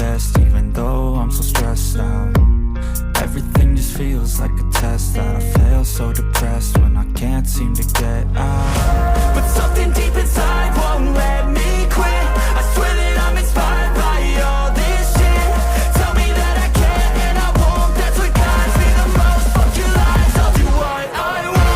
best, even though I'm so stressed out. Everything just feels like a test that I fail, so depressed when I can't seem to get out. But something deep inside won't let me quit. I swear that I'm inspired by all this shit. Tell me that I can and I won't, that's what guides me the most. Fuck your lies, I'll do what I want.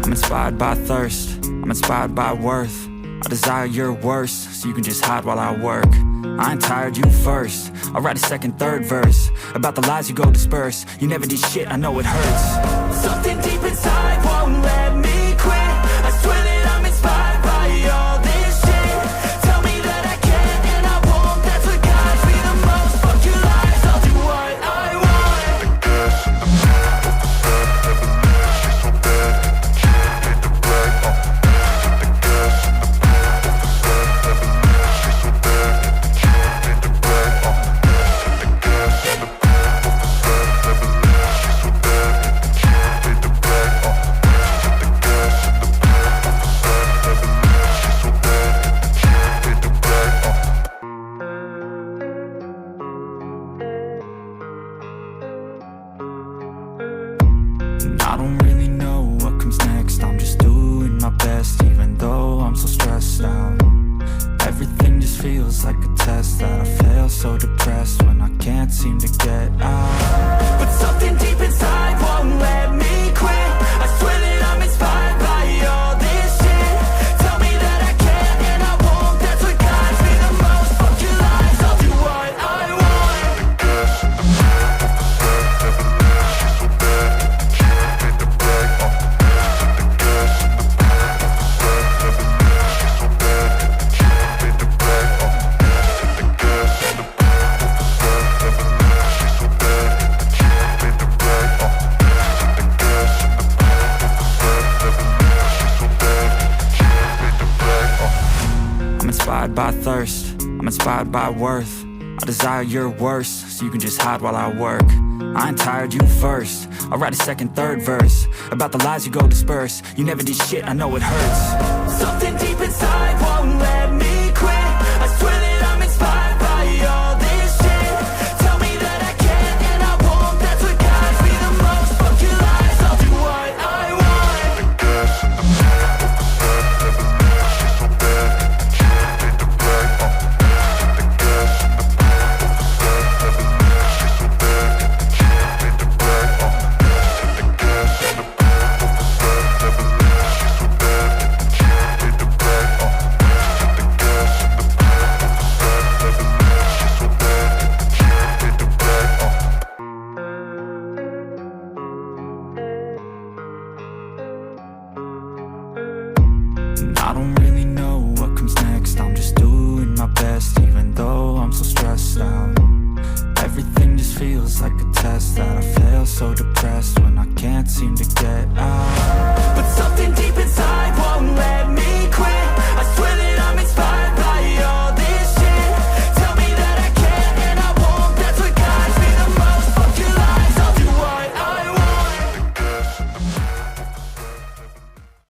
I'm inspired by thirst, I'm inspired by worth. I desire your worst, so you can just hide while I work. I ain't tired, you first. I'll write a second, third verse about the lies you go disperse. You never did shit, I know it hurts. Something deep inside won't let me quit. I swear that I'm inspired by all this shit. Tell me that I can and I won't, that's what guides me the most. Fuck your lies, I'll do what I want. I don't really know what comes next. I'm just doing my best, even though I'm so stressed out. Everything just feels like a test that I fail, so depressed when I can't seem to get out. But something deep inside won't let me quit. I swear that I'm inspired by all this shit. Tell me that I can and I won't, that's what guides me the most. Fuck your lies, I'll do what I want. I'm inspired by thirst, I'm inspired by worth. I desire your worst, so you can just hide while I work. I ain't tired, you first. I'll write a second, third verse about the lies you go disperse. You never did shit, I know it hurts. Something deep inside won't let me quit. I swear that I'm inspired by all this shit. Tell me that I can and I won't, that's what guides me the most. Fuck your lies, I'll do what I want. I don't really know what comes next. I'm just doing my best, even though I'm so stressed out. Everything just feels like a test that I fail, so depressed when I can't seem to get out. But something deep inside won't let